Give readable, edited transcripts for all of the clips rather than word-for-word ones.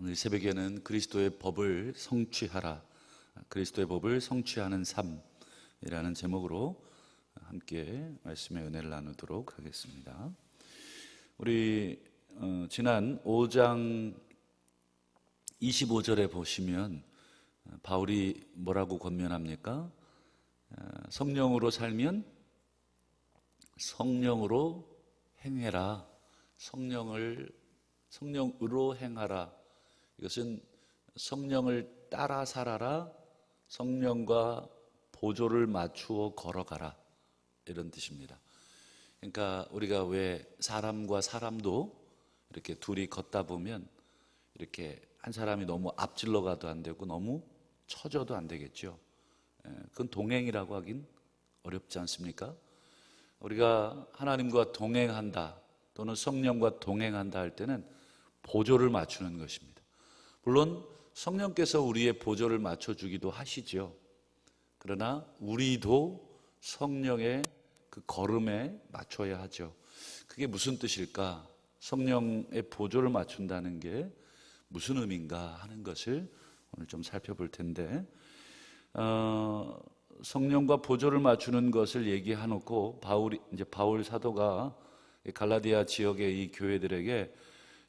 오늘 새벽에는 그리스도의 법을 성취하라, 그리스도의 법을 성취하는 삶이라는 제목으로 함께 말씀의 은혜를 나누도록 하겠습니다. 우리 지난 5장 25절에 보시면 바울이 뭐라고 권면합니까? 성령으로 살면 성령으로 행해라. 성령으로 행하라. 이것은 성령을 따라 살아라, 성령과 보조를 맞추어 걸어가라, 이런 뜻입니다. 그러니까 우리가 왜 사람과 사람도 이렇게 둘이 걷다 보면 이렇게 한 사람이 너무 앞질러 가도 안 되고 너무 처져도 안 되겠죠. 그건 동행이라고 하긴 어렵지 않습니까? 우리가 하나님과 동행한다 또는 성령과 동행한다 할 때는 보조를 맞추는 것입니다. 물론 성령께서 우리의 보조를 맞춰주기도 하시죠. 그러나 우리도 성령의 그 걸음에 맞춰야 하죠. 그게 무슨 뜻일까? 성령의 보조를 맞춘다는 게 무슨 의미인가 하는 것을 오늘 좀 살펴볼 텐데, 성령과 보조를 맞추는 것을 얘기해놓고 바울 사도가 갈라디아 지역의 이 교회들에게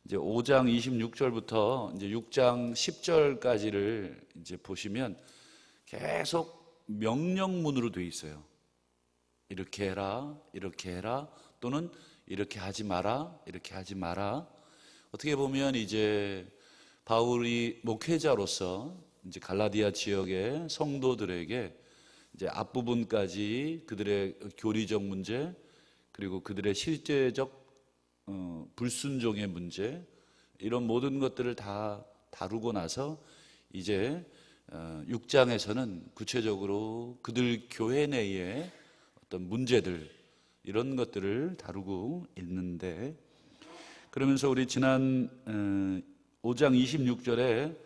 이제 5장 26절부터 이제 6장 10절까지를 이제 보시면 계속 명령문으로 되어 있어요. 이렇게 해라, 이렇게 해라, 또는 이렇게 하지 마라, 이렇게 하지 마라. 어떻게 보면 이제 바울이 목회자로서 이제 갈라디아 지역의 성도들에게 이제 앞부분까지 그들의 교리적 문제, 그리고 그들의 실제적 불순종의 문제, 이런 모든 것들을 다 다루고 나서 이제 6장에서는 구체적으로 그들 교회 내의 어떤 문제들, 이런 것들을 다루고 있는데, 그러면서 우리 지난 5장 26절에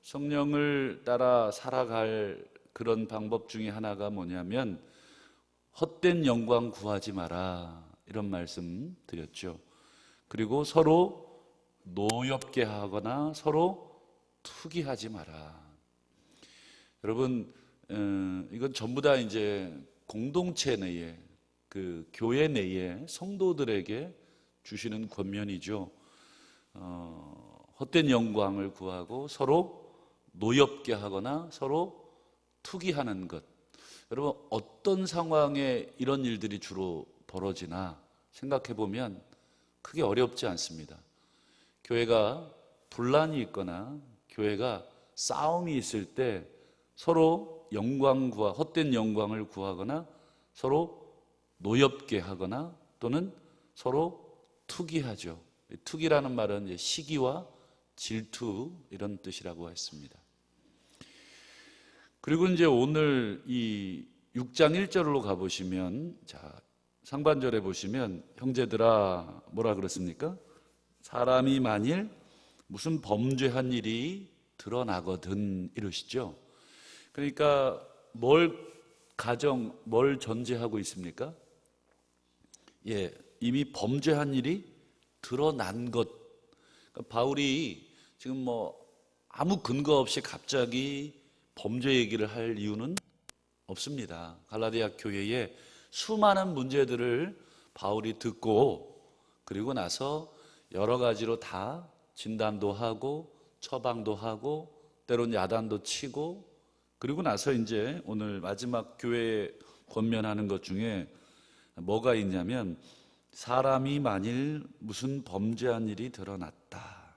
성령을 따라 살아갈 그런 방법 중에 하나가 뭐냐면 헛된 영광 구하지 마라, 이런 말씀 드렸죠. 그리고 서로 노엽게 하거나 서로 투기하지 마라. 여러분, 이건 전부 다 이제 공동체 내에, 그 교회 내에 성도들에게 주시는 권면이죠. 헛된 영광을 구하고 서로 노엽게 하거나 서로 투기하는 것. 여러분, 어떤 상황에 이런 일들이 주로 벌어지나 생각해 보면 크게 어렵지 않습니다. 교회가 분란이 있거나 교회가 싸움이 있을 때 서로 헛된 영광을 구하거나 서로 노엽게 하거나 또는 서로 투기하죠. 투기라는 말은 시기와 질투, 이런 뜻이라고 했습니다. 그리고 이제 오늘 이 6장 1절로 가보시면, 자, 상반절에 보시면 형제들아, 뭐라 그랬습니까? 사람이 만일 무슨 범죄한 일이 드러나거든, 이러시죠. 그러니까 뭘 전제하고 있습니까? 이미 범죄한 일이 드러난 것. 그러니까 바울이 지금 아무 근거 없이 갑자기 범죄 얘기를 할 이유는 없습니다. 갈라디아 교회에 수많은 문제들을 바울이 듣고, 그리고 나서 여러 가지로 다 진단도 하고 처방도 하고 때론 야단도 치고, 그리고 나서 이제 오늘 마지막 교회에 권면하는 것 중에 뭐가 있냐면 사람이 만일 무슨 범죄한 일이 드러났다.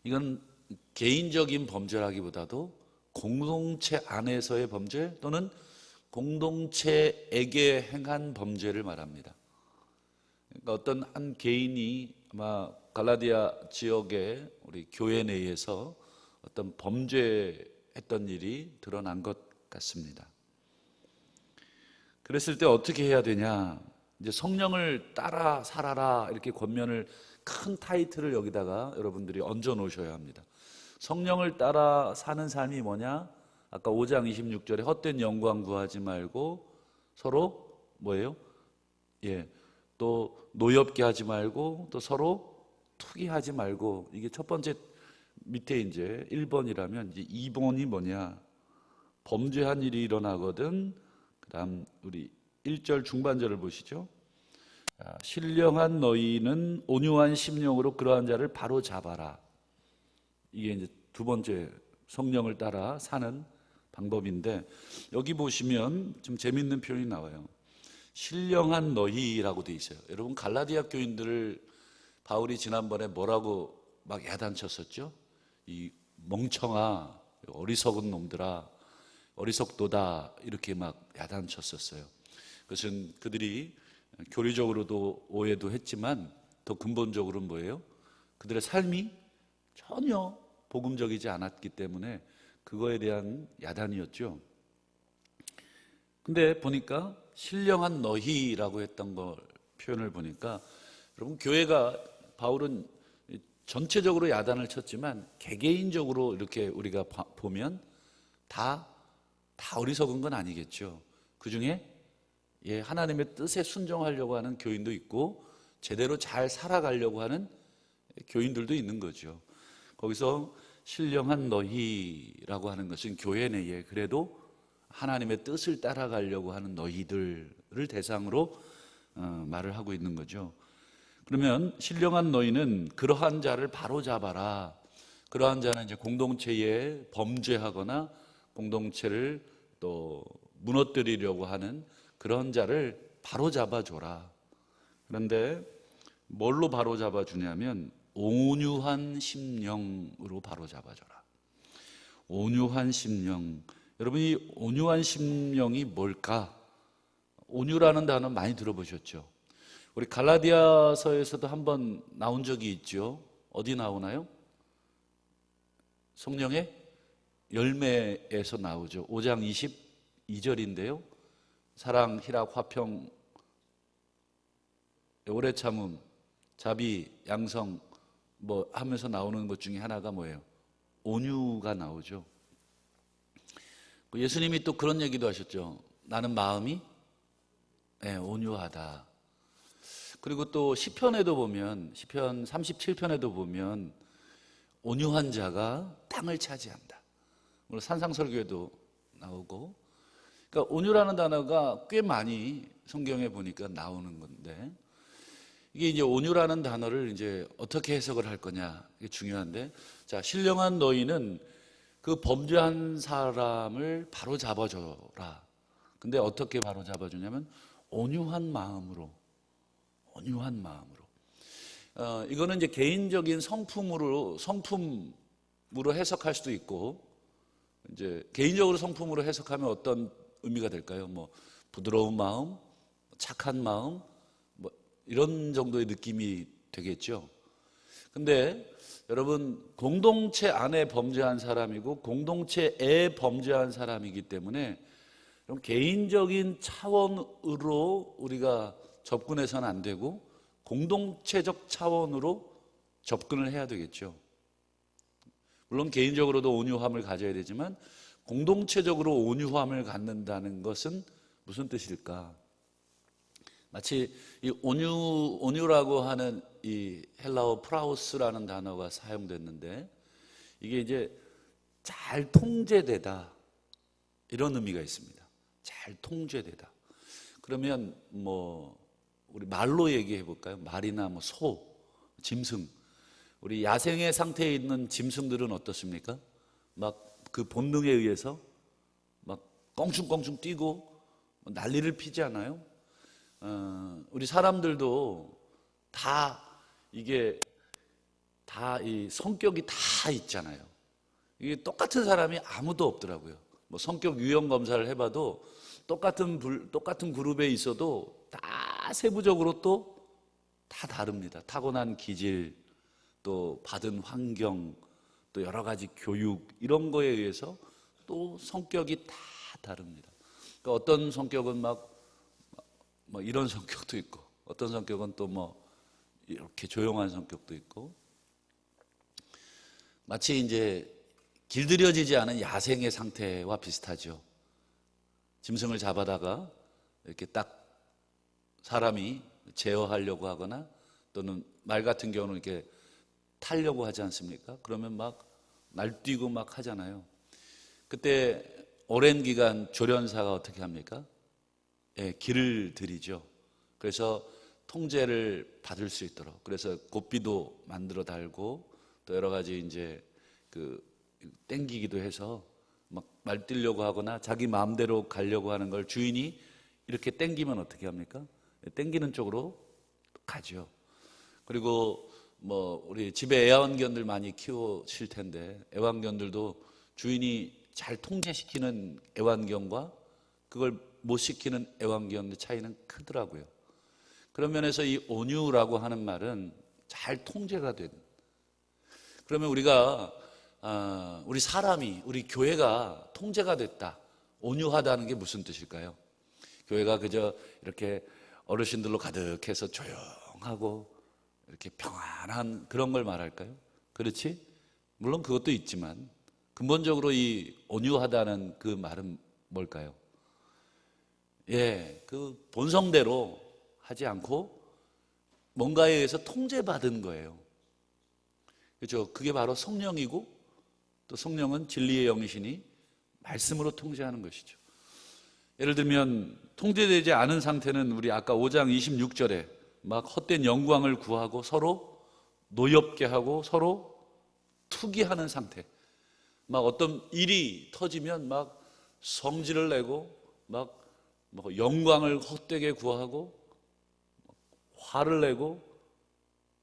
이건 개인적인 범죄라기보다도 공동체 안에서의 범죄 또는 공동체에게 행한 범죄를 말합니다. 그러니까 어떤 한 개인이 아마 갈라디아 지역의 우리 교회 내에서 어떤 범죄했던 일이 드러난 것 같습니다. 그랬을 때 어떻게 해야 되냐? 이제 성령을 따라 살아라, 이렇게 권면을, 큰 타이틀을 여기다가 여러분들이 얹어 놓으셔야 합니다. 성령을 따라 사는 삶이 뭐냐? 아까 5장 26절에 헛된 영광 구하지 말고 서로 뭐예요? 또 노엽게 하지 말고 또 서로 투기하지 말고, 이게 첫 번째 밑에 이제 1번이라면 이제 2번이 뭐냐? 범죄한 일이 일어나거든. 그다음 우리 1절 중반절을 보시죠. 신령한 너희는 온유한 심령으로 그러한 자를 바로 잡아라. 이게 이제 두 번째, 성령을 따라 사는 방법인데, 여기 보시면 좀 재밌는 표현이 나와요. 신령한 너희라고 돼 있어요. 여러분, 갈라디아 교인들을 바울이 지난번에 뭐라고 막 야단쳤었죠? 이 멍청아, 어리석은 놈들아, 어리석도다, 이렇게 막 야단쳤었어요. 그것은 그들이 교리적으로도 오해도 했지만 더 근본적으로는 뭐예요? 그들의 삶이 전혀 복음적이지 않았기 때문에 그거에 대한 야단이었죠. 근데 보니까 신령한 너희라고 했던 걸 표현을 보니까, 여러분, 교회가, 바울은 전체적으로 야단을 쳤지만 개개인적으로 이렇게 우리가 보면 다 어리석은 건 아니겠죠. 그 중에 하나님의 뜻에 순종하려고 하는 교인도 있고 제대로 잘 살아가려고 하는 교인들도 있는 거죠. 거기서 신령한 너희라고 하는 것은 교회 내에 그래도 하나님의 뜻을 따라가려고 하는 너희들을 대상으로 말을 하고 있는 거죠. 그러면 신령한 너희는 그러한 자를 바로 잡아라. 그러한 자는 이제 공동체에 범죄하거나 공동체를 또 무너뜨리려고 하는 그런 자를 바로 잡아줘라. 그런데 뭘로 바로 잡아주냐면 온유한 심령으로 바로 잡아줘라. 온유한 심령. 여러분, 이 온유한 심령이 뭘까? 온유라는 단어 많이 들어보셨죠? 우리 갈라디아서에서도 한번 나온 적이 있죠. 어디 나오나요? 성령의 열매에서 나오죠. 5장 22절인데요. 사랑, 희락, 화평, 오래 참음, 자비, 양성 뭐 하면서 나오는 것 중에 하나가 뭐예요? 온유가 나오죠. 예수님이 또 그런 얘기도 하셨죠. 나는 마음이 온유하다. 그리고 또 시편에도 보면, 시편 37편에도 보면 온유한 자가 땅을 차지한다. 물론 산상설교에도 나오고, 그러니까 온유라는 단어가 꽤 많이 성경에 보니까 나오는 건데, 이게 이제 온유라는 단어를 이제 어떻게 해석을 할 거냐, 이게 중요한데, 자, 신령한 너희는 그 범죄한 사람을 바로 잡아줘라. 근데 어떻게 바로 잡아주냐면 온유한 마음으로. 이거는 이제 개인적인 성품으로 해석할 수도 있고, 이제 개인적으로 성품으로 해석하면 어떤 의미가 될까요? 뭐 부드러운 마음, 착한 마음, 뭐 이런 정도의 느낌이 되겠죠. 근데 여러분, 공동체 안에 범죄한 사람이고 공동체에 범죄한 사람이기 때문에 개인적인 차원으로 우리가 접근해서는 안 되고 공동체적 차원으로 접근을 해야 되겠죠. 물론 개인적으로도 온유함을 가져야 되지만 공동체적으로 온유함을 갖는다는 것은 무슨 뜻일까? 마치 이 온유라고 하는 이 헬라어 프라우스라는 단어가 사용됐는데, 이게 이제 잘 통제되다, 이런 의미가 있습니다. 잘 통제되다. 그러면 뭐 우리 말로 얘기해 볼까요? 말이나 뭐 소, 짐승. 우리 야생의 상태에 있는 짐승들은 어떻습니까? 막 그 본능에 의해서 막 껑충껑충 뛰고 난리를 피지 않아요? 우리 사람들도 다 이게 다 이 성격이 다 있잖아요. 이게 똑같은 사람이 아무도 없더라고요. 뭐 성격 유형 검사를 해봐도 똑같은 그룹에 있어도 다 세부적으로 또 다 다릅니다. 타고난 기질, 또 받은 환경, 또 여러 가지 교육, 이런 거에 의해서 또 성격이 다 다릅니다. 그러니까 어떤 성격은 막 이런 성격도 있고, 어떤 성격은 또 뭐 이렇게 조용한 성격도 있고, 마치 이제 길들여지지 않은 야생의 상태와 비슷하죠. 짐승을 잡아다가 이렇게 딱 사람이 제어하려고 하거나, 또는 말 같은 경우는 이렇게 타려고 하지 않습니까? 그러면 막 날뛰고 막 하잖아요. 그때 오랜 기간 조련사가 어떻게 합니까? 예, 길을 들이죠. 그래서 통제를 받을 수 있도록. 그래서 고삐도 만들어 달고 또 여러 가지 이제 그 땡기기도 해서 막 날뛰려고 하거나 자기 마음대로 가려고 하는 걸 주인이 이렇게 땡기면 어떻게 합니까? 땡기는 쪽으로 가죠. 그리고 뭐 우리 집에 애완견들 많이 키우실 텐데 애완견들도 주인이 잘 통제시키는 애완견과 그걸 못 시키는 애완견의 차이는 크더라고요. 그런 면에서 이 온유라고 하는 말은 잘 통제가 된. 그러면 우리가 우리 사람이 우리 교회가 통제가 됐다. 온유하다는 게 무슨 뜻일까요? 교회가 그저 이렇게 어르신들로 가득해서 조용하고 이렇게 평안한 그런 걸 말할까요? 그렇지? 물론 그것도 있지만 근본적으로 이 온유하다는 그 말은 뭘까요? 예, 그 본성대로 하지 않고 뭔가에 의해서 통제받은 거예요. 그렇죠? 그게 바로 성령이고 또 성령은 진리의 영이시니 말씀으로 통제하는 것이죠. 예를 들면 통제되지 않은 상태는 우리 아까 5장 26절에 막 헛된 영광을 구하고 서로 노엽게 하고 서로 투기하는 상태. 막 어떤 일이 터지면 막 성질을 내고 막 영광을 헛되게 구하고 화를 내고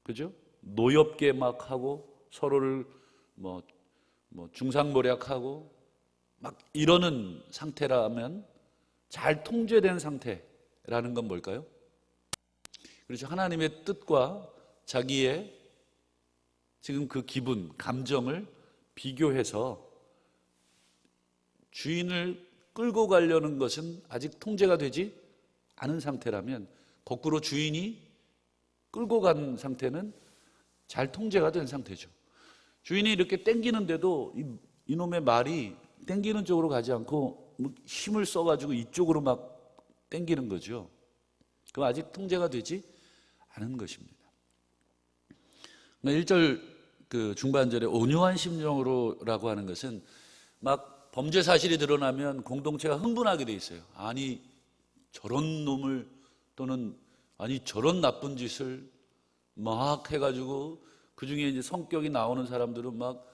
그죠? 노엽게 막 하고 서로를 뭐 중상모략하고 막 이러는 상태라면 잘 통제된 상태라는 건 뭘까요? 그렇죠. 하나님의 뜻과 자기의 지금 그 기분, 감정을 비교해서 주인을 끌고 가려는 것은 아직 통제가 되지 않은 상태라면 거꾸로 주인이 끌고 간 상태는 잘 통제가 된 상태죠. 주인이 이렇게 땡기는데도 이놈의 말이 땡기는 쪽으로 가지 않고 힘을 써가지고 이쪽으로 막 땡기는 거죠. 그럼 아직 통제가 되지 않은 것입니다. 1절 그 중반절에 온유한 심령으로라고 하는 것은 막 범죄 사실이 드러나면 공동체가 흥분하게 돼 있어요. 아니 저런 놈을 또는 아니 저런 나쁜 짓을 막 해가지고 그 중에 이제 성격이 나오는 사람들은 막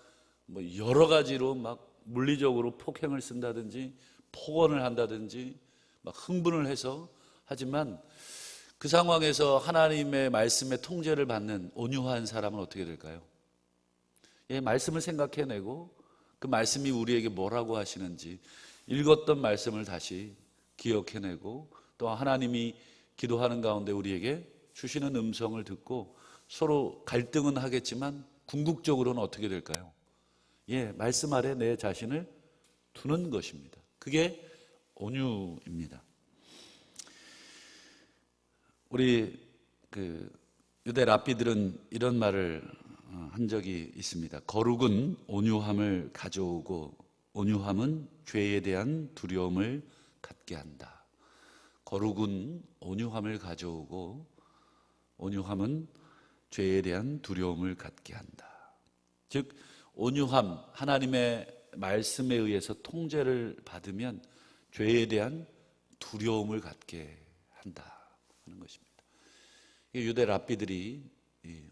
뭐 여러 가지로 막 물리적으로 폭행을 쓴다든지 폭언을 한다든지 막 흥분을 해서 하지만 그 상황에서 하나님의 말씀의 통제를 받는 온유한 사람은 어떻게 될까요? 예, 말씀을 생각해내고 그 말씀이 우리에게 뭐라고 하시는지 읽었던 말씀을 다시 기억해내고 또 하나님이 기도하는 가운데 우리에게 주시는 음성을 듣고 서로 갈등은 하겠지만 궁극적으로는 어떻게 될까요? 예, 말씀 아래 내 자신을 두는 것입니다. 그게 온유입니다. 우리 그 유대 랍비들은 이런 말을 한 적이 있습니다. 거룩은 온유함을 가져오고 온유함은 죄에 대한 두려움을 갖게 한다. 거룩은 온유함을 가져오고 온유함은 죄에 대한 두려움을 갖게 한다. 즉 온유함, 하나님의 말씀에 의해서 통제를 받으면 죄에 대한 두려움을 갖게 한다 하는 것입니다. 유대 랍비들이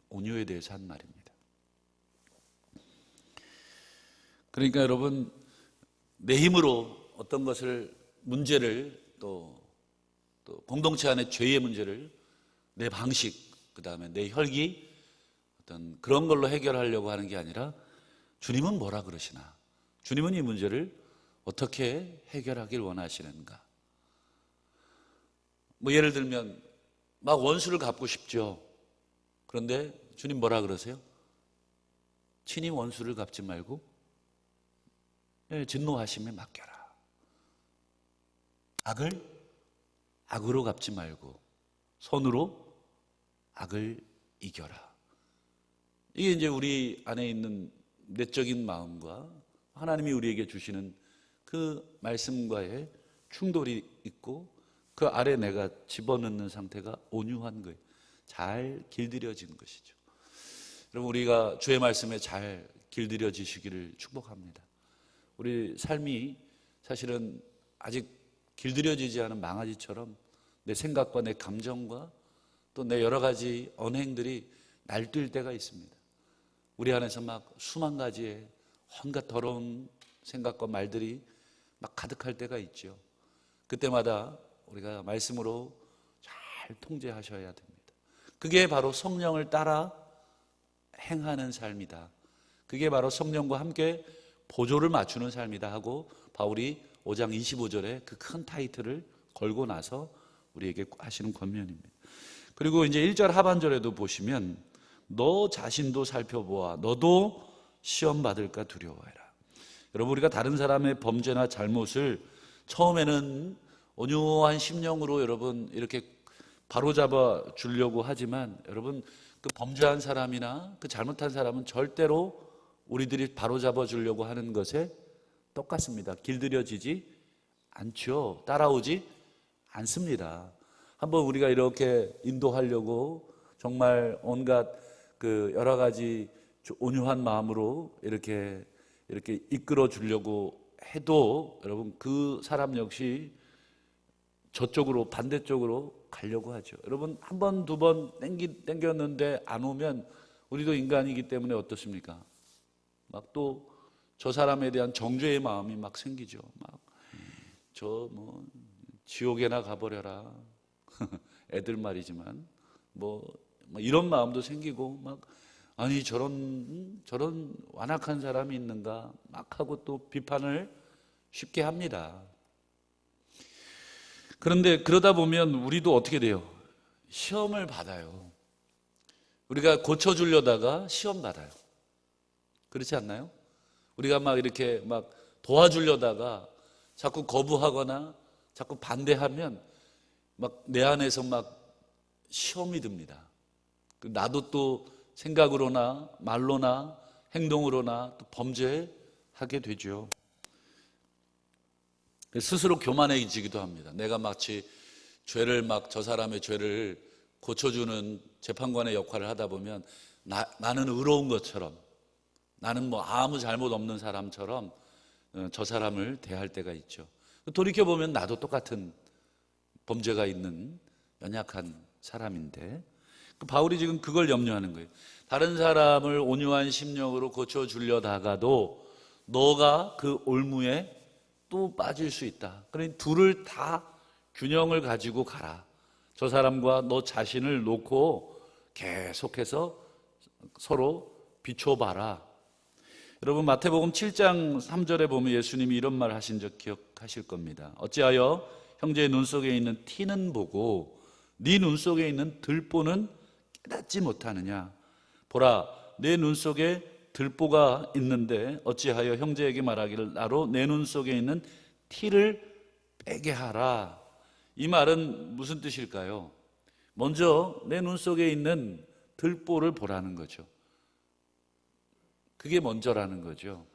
온유에 대해서 한 말입니다. 그러니까 여러분 내 힘으로 어떤 것을 문제를 또 공동체 안의 죄의 문제를 내 방식 그 다음에 내 혈기 어떤 그런 걸로 해결하려고 하는 게 아니라 주님은 뭐라 그러시나? 주님은 이 문제를 어떻게 해결하길 원하시는가? 뭐 예를 들면 막 원수를 갚고 싶죠. 그런데 주님 뭐라 그러세요? 친히 원수를 갚지 말고 진노하심에 맡겨라. 악을 악으로 갚지 말고 선으로 악을 이겨라. 이게 이제 우리 안에 있는 내적인 마음과 하나님이 우리에게 주시는 그 말씀과의 충돌이 있고 그 아래 내가 집어넣는 상태가 온유한 거예요. 잘 길들여진 것이죠. 여러분, 우리가 주의 말씀에 잘 길들여지시기를 축복합니다. 우리 삶이 사실은 아직 길들여지지 않은 망아지처럼 내 생각과 내 감정과 또 내 여러 가지 언행들이 날뛸 때가 있습니다. 우리 안에서 막 수만 가지의 온갖 더러운 생각과 말들이 막 가득할 때가 있죠. 그때마다 우리가 말씀으로 잘 통제하셔야 됩니다. 그게 바로 성령을 따라 행하는 삶이다. 그게 바로 성령과 함께 보조를 맞추는 삶이다 하고 바울이 5장 25절에 그 큰 타이틀을 걸고 나서 우리에게 하시는 권면입니다. 그리고 이제 1절 하반절에도 보시면 너 자신도 살펴보아 너도 시험 받을까 두려워해라. 여러분, 우리가 다른 사람의 범죄나 잘못을 처음에는 온유한 심령으로 여러분 이렇게 바로잡아 주려고 하지만 여러분, 그 범죄한 사람이나 그 잘못한 사람은 절대로 우리들이 바로잡아 주려고 하는 것에 똑같습니다. 길들여지지 않죠. 따라오지 않습니다. 한번 우리가 이렇게 인도하려고 정말 온갖 그 여러 가지 온유한 마음으로 이렇게 이끌어 주려고 해도 여러분, 그 사람 역시 저쪽으로 반대쪽으로 가려고 하죠. 여러분, 한 번, 두 번 땡겼는데 안 오면 우리도 인간이기 때문에 어떻습니까? 막 또 저 사람에 대한 정죄의 마음이 막 생기죠. 막 저 뭐 지옥에나 가버려라. 애들 말이지만 뭐 이런 마음도 생기고 막 아니 저런 완악한 사람이 있는가 막 하고 또 비판을 쉽게 합니다. 그런데 그러다 보면 우리도 어떻게 돼요? 시험을 받아요. 우리가 고쳐주려다가 시험 받아요. 그렇지 않나요? 우리가 막 이렇게 막 도와주려다가 자꾸 거부하거나 자꾸 반대하면 막 내 안에서 막 시험이 듭니다. 나도 또 생각으로나 말로나 행동으로나 또 범죄하게 되죠. 스스로 교만해지기도 합니다. 내가 마치 죄를 막 저 사람의 죄를 고쳐주는 재판관의 역할을 하다 보면 나는 의로운 것처럼, 나는 뭐 아무 잘못 없는 사람처럼 저 사람을 대할 때가 있죠. 돌이켜보면 나도 똑같은 범죄가 있는 연약한 사람인데, 바울이 지금 그걸 염려하는 거예요. 다른 사람을 온유한 심령으로 고쳐주려다가도 너가 그 올무에 또 빠질 수 있다. 그러니 둘을 다 균형을 가지고 가라. 저 사람과 너 자신을 놓고 계속해서 서로 비춰봐라. 여러분, 마태복음 7장 3절에 보면 예수님이 이런 말 하신 적 기억하실 겁니다. 어찌하여 형제의 눈 속에 있는 티는 보고 네 눈 속에 있는 들보는 깨닫지 못하느냐. 보라, 내 눈 속에 들보가 있는데 어찌하여 형제에게 말하기를 나로 내 눈 속에 있는 티를 빼게 하라. 이 말은 무슨 뜻일까요? 먼저 내 눈 속에 있는 들보를 보라는 거죠. 그게 먼저라는 거죠.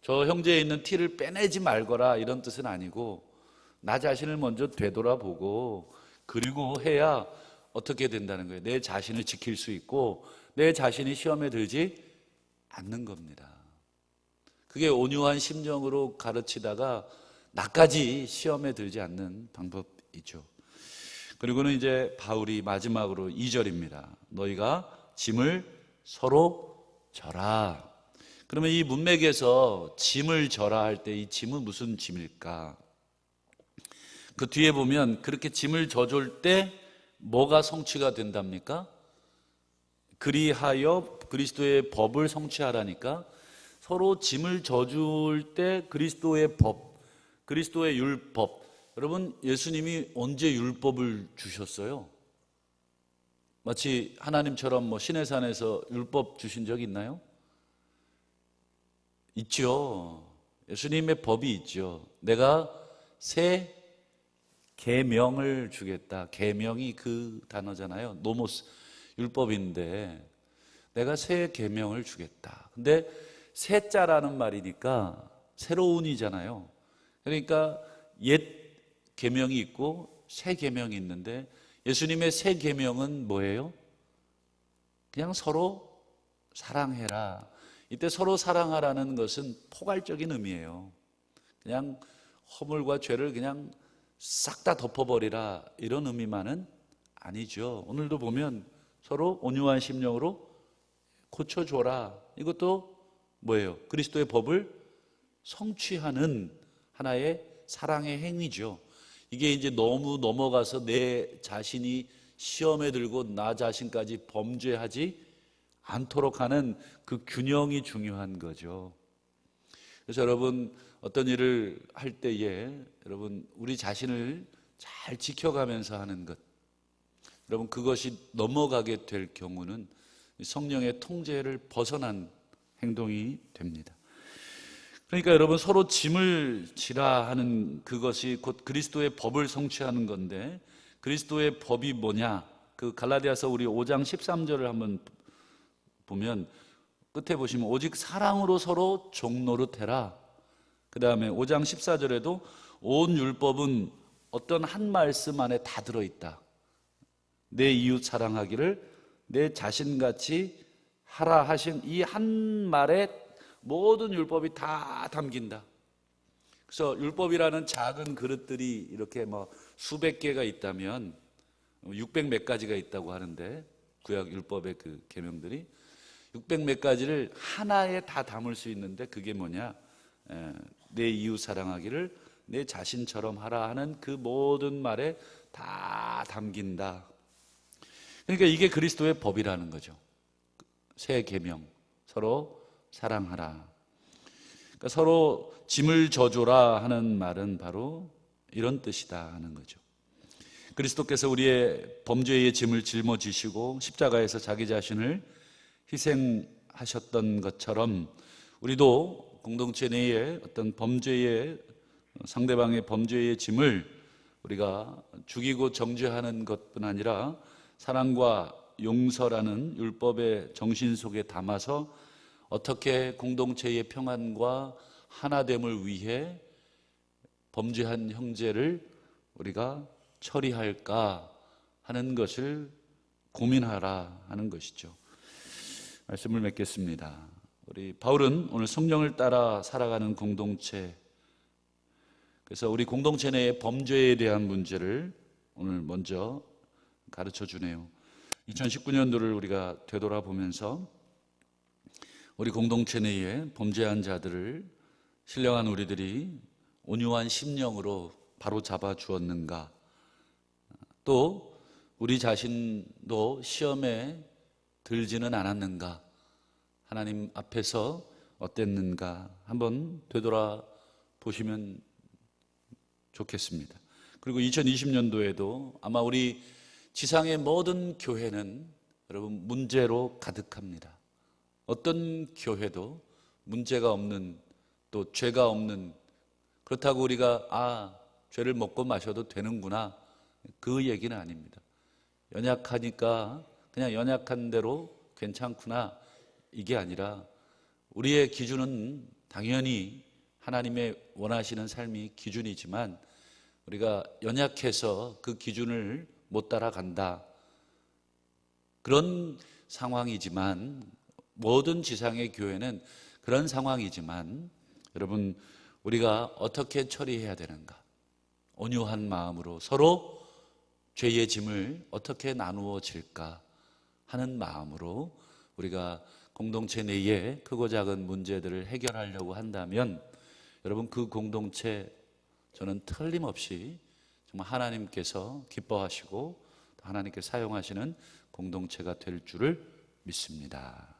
저 형제에 있는 티를 빼내지 말거라 이런 뜻은 아니고 나 자신을 먼저 되돌아보고 그리고 해야 어떻게 된다는 거예요. 내 자신을 지킬 수 있고 내 자신이 시험에 들지 않는 겁니다. 그게 온유한 심정으로 가르치다가 나까지 시험에 들지 않는 방법이죠. 그리고는 이제 바울이 마지막으로 2절입니다. 너희가 짐을 서로 져라. 그러면 이 문맥에서 짐을 져라 할 때 이 짐은 무슨 짐일까? 그 뒤에 보면 그렇게 짐을 져줄 때 뭐가 성취가 된답니까? 그리하여 그리스도의 법을 성취하라니까 서로 짐을 져줄 때 그리스도의 법, 그리스도의 율법. 여러분, 예수님이 언제 율법을 주셨어요? 마치 하나님처럼 뭐 시내산에서 율법 주신 적 있나요? 있죠. 예수님의 법이 있죠. 내가 새 계명을 주겠다. 계명이 그 단어잖아요. 노모스 율법인데 내가 새 계명을 주겠다. 근데 새자라는 말이니까 새로운이잖아요. 그러니까 옛 계명이 있고 새 계명이 있는데 예수님의 새 계명은 뭐예요? 그냥 서로 사랑해라. 이때 서로 사랑하라는 것은 포괄적인 의미예요. 그냥 허물과 죄를 그냥 싹 다 덮어버리라 이런 의미만은 아니죠. 오늘도 보면 서로 온유한 심령으로 고쳐줘라. 이것도 뭐예요? 그리스도의 법을 성취하는 하나의 사랑의 행위죠. 이게 이제 너무 넘어가서 내 자신이 시험에 들고 나 자신까지 범죄하지 않도록 하는 그 균형이 중요한 거죠. 그래서 여러분, 어떤 일을 할 때에 여러분 우리 자신을 잘 지켜가면서 하는 것, 여러분 그것이 넘어가게 될 경우는 성령의 통제를 벗어난 행동이 됩니다. 그러니까 여러분, 서로 짐을 지라 하는 그것이 곧 그리스도의 법을 성취하는 건데, 그리스도의 법이 뭐냐? 그 갈라디아서 우리 5장 13절을 한번 보면 끝에 보시면 오직 사랑으로 서로 종노릇해라. 그 다음에 5장 14절에도 온 율법은 어떤 한 말씀 안에 다 들어있다. 내 이웃 사랑하기를 내 자신같이 하라 하신 이 한 말에 모든 율법이 다 담긴다. 그래서 율법이라는 작은 그릇들이 이렇게 뭐 수백 개가 있다면 600 몇 가지가 있다고 하는데, 구약 율법의 그 계명들이 600 몇 가지를 하나에 다 담을 수 있는데, 그게 뭐냐? 내 이웃 사랑하기를 내 자신처럼 하라 하는 그 모든 말에 다 담긴다. 그러니까 이게 그리스도의 법이라는 거죠. 새 계명, 서로 사랑하라. 그러니까 서로 짐을 져줘라 하는 말은 바로 이런 뜻이다 하는 거죠. 그리스도께서 우리의 범죄의 짐을 짊어지시고 십자가에서 자기 자신을 희생하셨던 것처럼, 우리도 공동체 내에 어떤 범죄의, 상대방의 범죄의 짐을 우리가 죽이고 정죄하는 것뿐 아니라 사랑과 용서라는 율법의 정신 속에 담아서 어떻게 공동체의 평안과 하나됨을 위해 범죄한 형제를 우리가 처리할까 하는 것을 고민하라 하는 것이죠. 말씀을 맺겠습니다. 우리 바울은 오늘 성령을 따라 살아가는 공동체, 그래서 우리 공동체 내의 범죄에 대한 문제를 오늘 먼저 가르쳐 주네요. 2019년도를 우리가 되돌아보면서 우리 공동체 내에 범죄한 자들을 신령한 우리들이 온유한 심령으로 바로 잡아 주었는가, 또 우리 자신도 시험에 들지는 않았는가, 하나님 앞에서 어땠는가 한번 되돌아 보시면 좋겠습니다. 그리고 2020년도에도 아마 우리 지상의 모든 교회는 여러분 문제로 가득합니다. 어떤 교회도 문제가 없는, 또 죄가 없는, 그렇다고 우리가 죄를 먹고 마셔도 되는구나, 그 얘기는 아닙니다. 연약하니까 그냥 연약한 대로 괜찮구나, 이게 아니라 우리의 기준은 당연히 하나님의 원하시는 삶이 기준이지만 우리가 연약해서 그 기준을 못 따라간다, 그런 상황이지만, 모든 지상의 교회는 그런 상황이지만, 여러분 우리가 어떻게 처리해야 되는가, 온유한 마음으로 서로 죄의 짐을 어떻게 나누어질까 하는 마음으로 우리가 공동체 내에 크고 작은 문제들을 해결하려고 한다면, 여러분 그 공동체, 저는 틀림없이 정말 하나님께서 기뻐하시고 하나님께 사용하시는 공동체가 될 줄을 믿습니다.